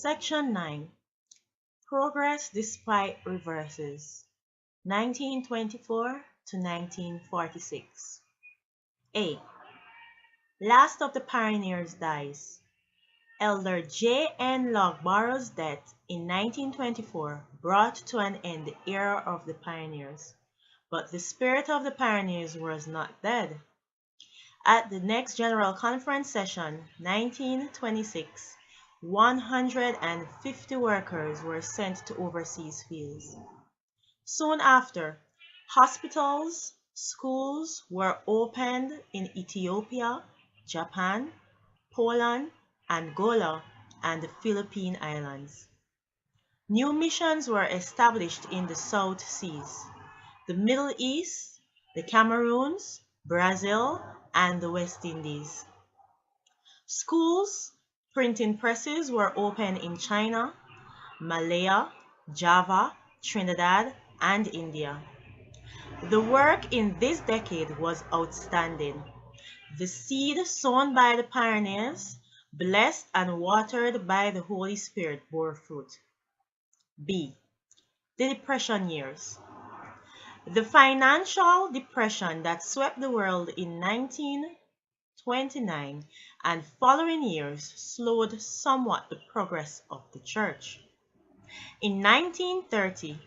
Section 9. Progress despite reverses. 1924 to 1946. A. Last of the pioneers dies. Elder J. N. Logborough's death in 1924 brought to an end the era of the pioneers, but the spirit of the pioneers was not dead. At the next General Conference session, 1926, 150 workers were sent to overseas fields. Soon after, hospitals, schools were opened in Ethiopia, Japan, Poland, Angola, and the Philippine Islands. New missions were established in the South Seas, the Middle East, the Cameroons, Brazil, and the West Indies. Schools, printing presses were opened in China, Malaya, Java, Trinidad, and India. The work in this decade was outstanding. The seed sown by the pioneers, blessed and watered by the Holy Spirit, bore fruit. B. The Depression years. The financial depression that swept the world in 1929 and following years slowed somewhat the progress of the church. In 1930,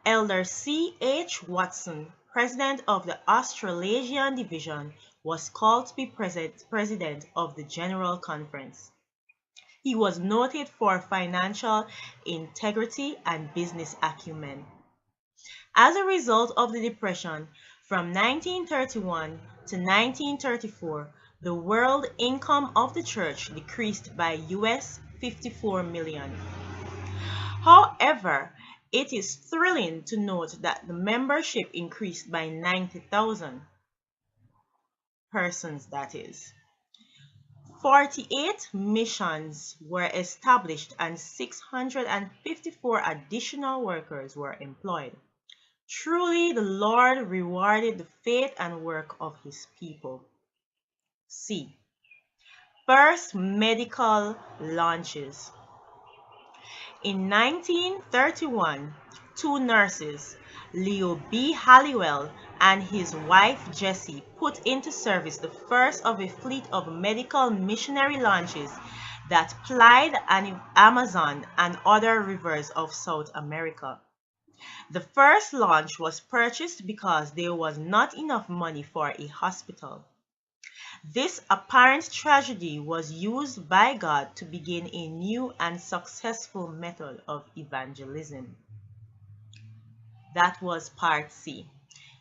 Elder C. H. Watson, president of the Australasian Division, was called to be president of the General Conference. He was noted for financial integrity and business acumen. As a result of the Depression, from 1931 to 1934, the world income of the church decreased by US 54 million. However, it is thrilling to note that the membership increased by 90,000 persons, that is. 48 missions were established and 654 additional workers were employed. Truly, the Lord rewarded the faith and work of his people. C. First medical launches. In 1931, two nurses, Leo B. Halliwell and his wife Jessie, put into service the first of a fleet of medical missionary launches that plied the Amazon and other rivers of South America. The first launch was purchased because there was not enough money for a hospital. This apparent tragedy was used by God to begin a new and successful method of evangelism. That was part C.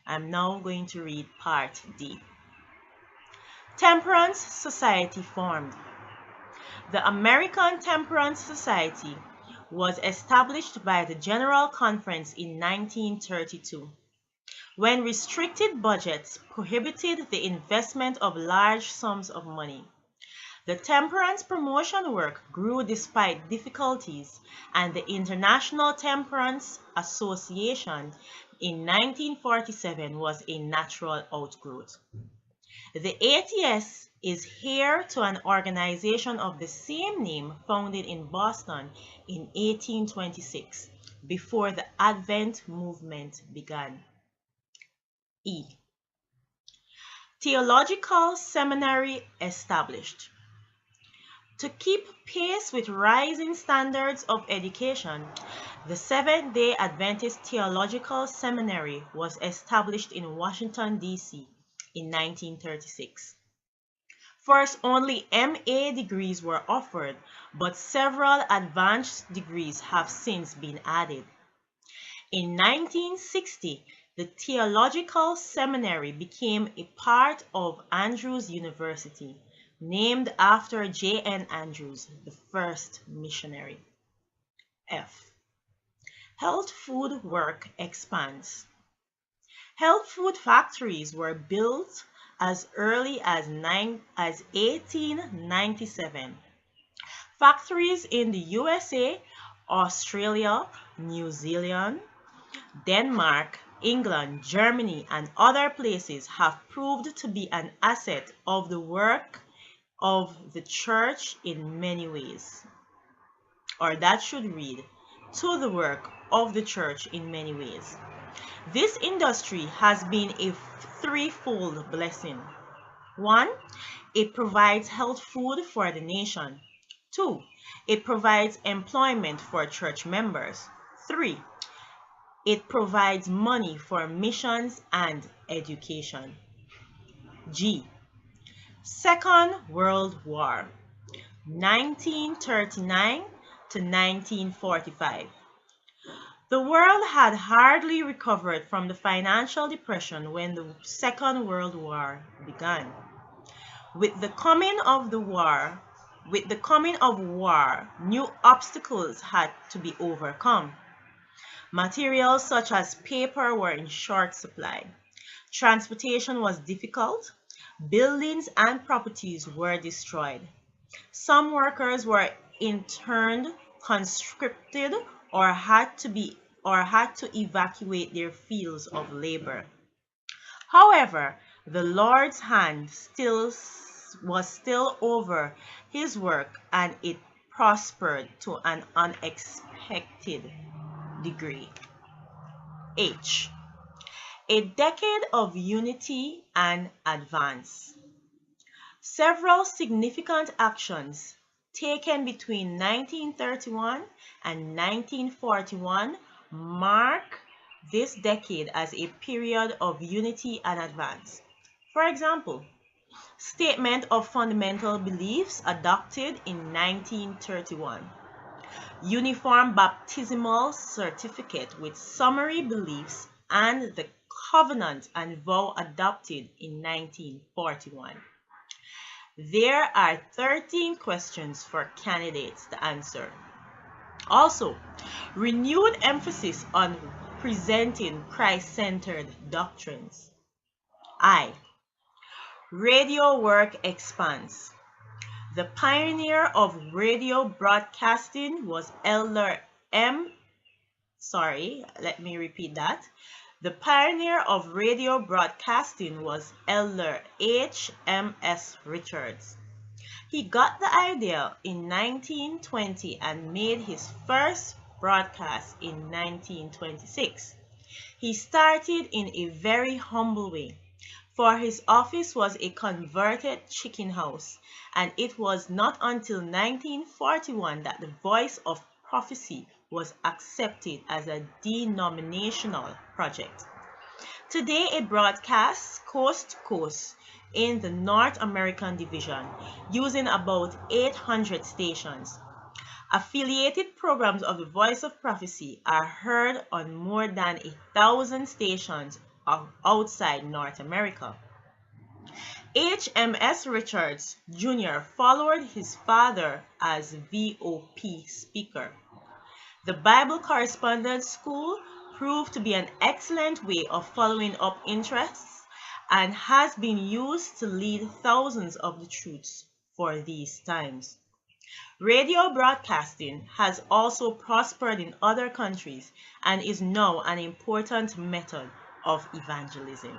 I'm now going to read part D. Temperance Society formed. The American Temperance Society was established by the General Conference in 1932. When restricted budgets prohibited the investment of large sums of money. The temperance promotion work grew despite difficulties, and the International Temperance Association in 1947 was a natural outgrowth. The ATS is heir to an organization of the same name founded in Boston in 1826, before the Advent movement began. E. Theological Seminary established. To keep pace with rising standards of education, the Seventh-day Adventist Theological Seminary was established in Washington, D.C. in 1936. First, only MA degrees were offered, but several advanced degrees have since been added. In 1960, the Theological Seminary became a part of Andrews University, named after J. N. Andrews, the first missionary. F. Health food work expands. Health food factories were built as early as 1897. Factories in the USA, Australia, New Zealand, Denmark, England, Germany, and other places have proved to be an asset of the work of the church in many ways. or that should read, to the work of the church in many ways. This industry has been a threefold blessing. 1. It provides health food for the nation. 2. It provides employment for church members. 3. It provides money for missions and education. G. Second World War, 1939 to 1945. The world had hardly recovered from the financial depression when the Second World War began. With the coming of war, new obstacles had to be overcome. Materials such as paper were in short supply. Transportation was difficult. Buildings and properties were destroyed. Some workers were interned, conscripted, or had to evacuate their fields of labor. However, the Lord's hand was still over his work, and it prospered to an unexpected degree. H. A decade of unity and advance. Several significant actions taken between 1931 and 1941 mark this decade as a period of unity and advance. For example, Statement of Fundamental Beliefs adopted in 1931. Uniform Baptismal Certificate with Summary Beliefs and the Covenant and Vow adopted in 1941. There are 13 questions for candidates to answer. Also, renewed emphasis on presenting Christ-centered doctrines. I. Radio work expands. The pioneer of radio broadcasting was Elder The pioneer of radio broadcasting was Elder H.M.S. Richards. He got the idea in 1920 and made his first broadcast in 1926. He started in a very humble way, for his office was a converted chicken house, and it was not until 1941 that the Voice of Prophecy was accepted as a denominational project. Today it broadcasts coast to coast in the North American division using about 800 stations. Affiliated programs of the Voice of Prophecy are heard on more than 1,000 stations outside North America. H.M.S. Richards Jr. followed his father as VOP speaker. The Bible Correspondence School proved to be an excellent way of following up interests and has been used to lead thousands of the truths for these times. Radio broadcasting has also prospered in other countries and is now an important method of evangelism.